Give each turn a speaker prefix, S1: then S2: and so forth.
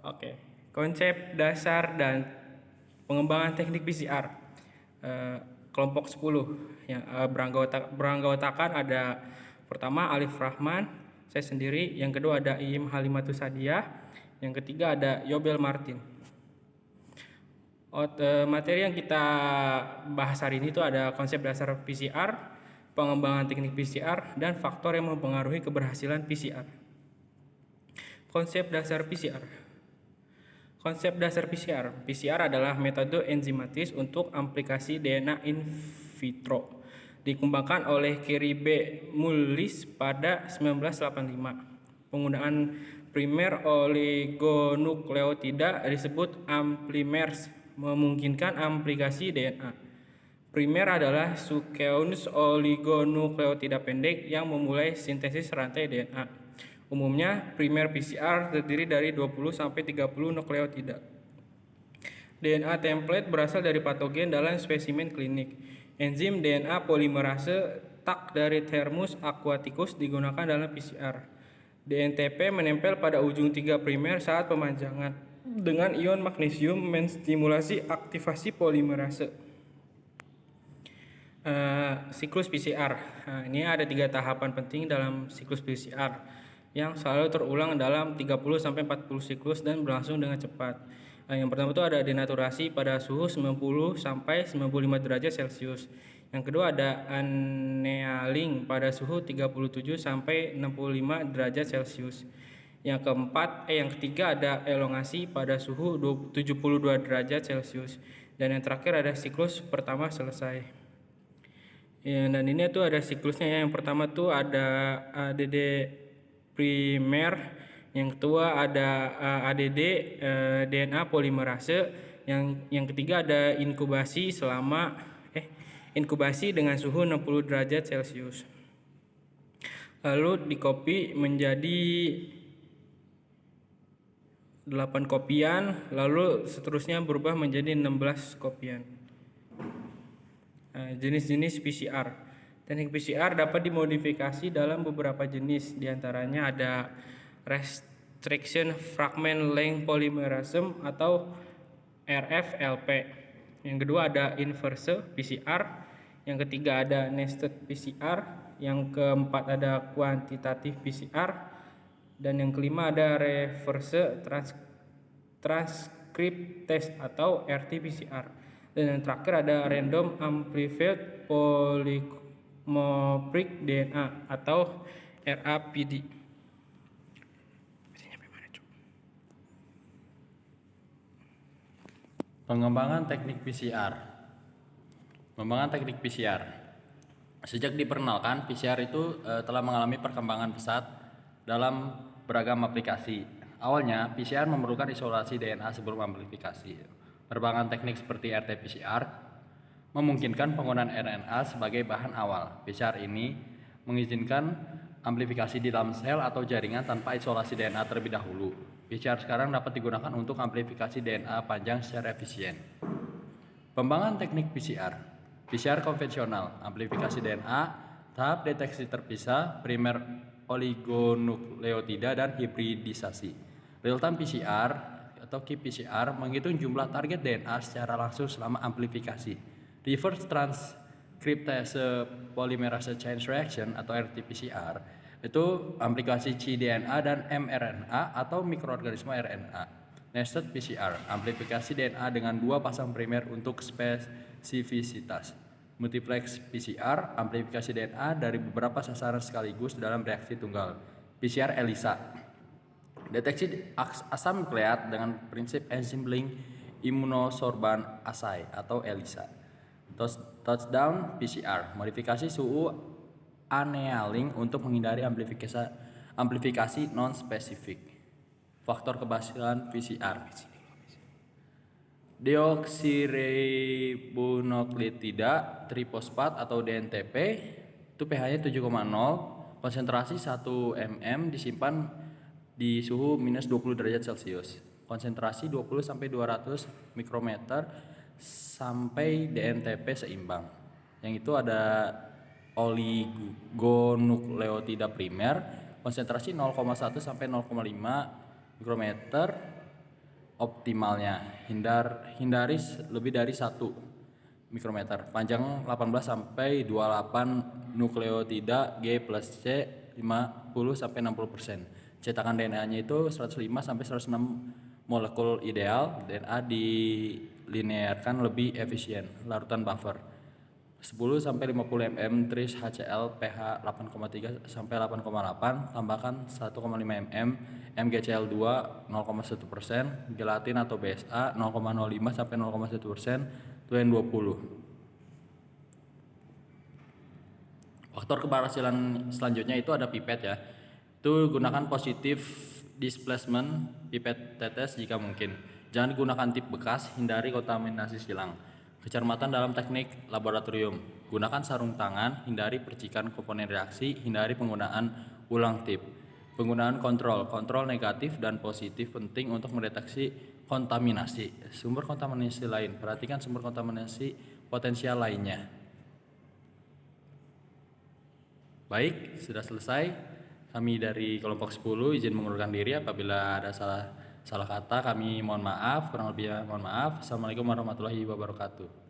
S1: Oke, konsep dasar dan pengembangan teknik PCR. Eh, Kelompok 10 yang beranggotakan ada pertama Alif Rahman, saya sendiri, yang kedua ada Iim Halimatus Sadiah, yang ketiga ada Yobel Martin. Materi yang kita bahas hari ini itu ada konsep dasar PCR, pengembangan teknik PCR, dan faktor yang mempengaruhi keberhasilan PCR. Konsep dasar PCR. Konsep dasar PCR. PCR adalah metode enzimatis untuk aplikasi DNA in vitro. Dikembangkan oleh Kerry B. Mullis pada 1985. Penggunaan primer oligonukleotida disebut amplimers, memungkinkan aplikasi DNA. Primer adalah sequence oligonukleotida pendek yang memulai sintesis rantai DNA. Umumnya, primer PCR terdiri dari 20-30 nukleotida. DNA template berasal dari patogen dalam spesimen klinik. Enzim DNA polimerase Tak dari Thermus aquaticus digunakan dalam PCR. DNTP menempel pada ujung 3' saat pemanjangan. Dengan ion magnesium menstimulasi aktivasi polimerase. Siklus PCR. Ini ada 3 tahapan penting dalam siklus PCR yang selalu terulang dalam 30-40 siklus dan berlangsung dengan cepat. Yang pertama itu ada denaturasi pada suhu 90-95 derajat Celcius. Yang kedua ada annealing pada suhu 37-65 derajat Celcius. Yang ketiga ada elongasi pada suhu 72 derajat Celcius. Dan yang terakhir ada siklus pertama selesai. Ya, dan ini tuh ada siklusnya ya. Yang pertama tuh ada ADD primer, yang kedua ada ADD DNA polimerase, yang ketiga ada inkubasi dengan suhu 60 derajat Celcius. Lalu dikopi menjadi 8 kopian, lalu seterusnya berubah menjadi 16 kopian. Jenis-jenis PCR. Teknik PCR dapat dimodifikasi dalam beberapa jenis, diantaranya ada Restriction Fragment Length Polymerism atau RFLP. Yang kedua ada Inverse PCR. Yang ketiga ada Nested PCR. Yang keempat ada Quantitative PCR. Dan yang kelima ada Reverse Transcript Test atau RT-PCR. Dan yang terakhir ada Random Amplified Polymorphic DNA atau RAPD.
S2: Pengembangan teknik PCR. Pengembangan teknik PCR. Sejak diperkenalkan, PCR itu telah mengalami perkembangan pesat dalam beragam aplikasi. Awalnya, PCR memerlukan isolasi DNA sebelum amplifikasi. Perkembangan teknik seperti RT-PCR memungkinkan penggunaan RNA sebagai bahan awal. PCR ini mengizinkan amplifikasi di dalam sel atau jaringan tanpa isolasi DNA terlebih dahulu. PCR sekarang dapat digunakan untuk amplifikasi DNA panjang secara efisien. Pengembangan teknik PCR. PCR konvensional, amplifikasi DNA, tahap deteksi terpisah, primer oligonukleotida, dan hibridisasi. Real-time PCR atau qPCR menghitung jumlah target DNA secara langsung selama amplifikasi. Reverse transcriptase polymerase chain reaction atau RT-PCR itu aplikasi cDNA dan mRNA atau mikroorganisme RNA. Nested PCR, amplifikasi DNA dengan 2 pasang primer untuk spesifisitas. Multiplex PCR, amplifikasi DNA dari beberapa sasaran sekaligus dalam reaksi tunggal. PCR ELISA, deteksi asam nukleat dengan prinsip enzim immunosorban assay atau ELISA. Touchdown PCR, modifikasi suhu annealing untuk menghindari amplifikasi non-spesifik. Faktor keberhasilan PCR. Deoksiribonukleotida trifosfat atau DNTP itu pH-nya 7,0, konsentrasi 1 mM, disimpan di suhu minus 20 derajat Celcius. Konsentrasi 20-200 mikrometer sampai DNTP seimbang. Yang itu ada oligonukleotida primer, konsentrasi 0,1 sampai 0,5 mikrometer, optimalnya. Hindari lebih dari 1 mikrometer. Panjang 18 sampai 28 nukleotida G plus C 50 sampai 60%. Cetakan DNA-nya itu 105 sampai 106 molekul ideal. DNA dilinearkan lebih efisien. Larutan buffer 10 sampai 50 mm tris HCl pH 8,3 sampai 8,8, tambahkan 1,5 mm MgCl2 0,1%, gelatin atau BSA 0,05 sampai 0,1%, tulen 20. Faktor keberhasilan selanjutnya itu ada pipet ya. Itu gunakan positif displacement pipet tetes jika mungkin. Jangan digunakan tip bekas, hindari kontaminasi silang. Kecermatan dalam teknik laboratorium. Gunakan sarung tangan, hindari percikan komponen reaksi, hindari penggunaan ulang tip. Penggunaan kontrol negatif dan positif penting untuk mendeteksi kontaminasi. Sumber kontaminasi lain, perhatikan sumber kontaminasi potensial lainnya. Baik, sudah selesai. Kami dari kelompok 10 izin mengundurkan diri. Apabila ada salah kata kami mohon maaf, kurang lebihnya mohon maaf. Assalamualaikum warahmatullahi wabarakatuh.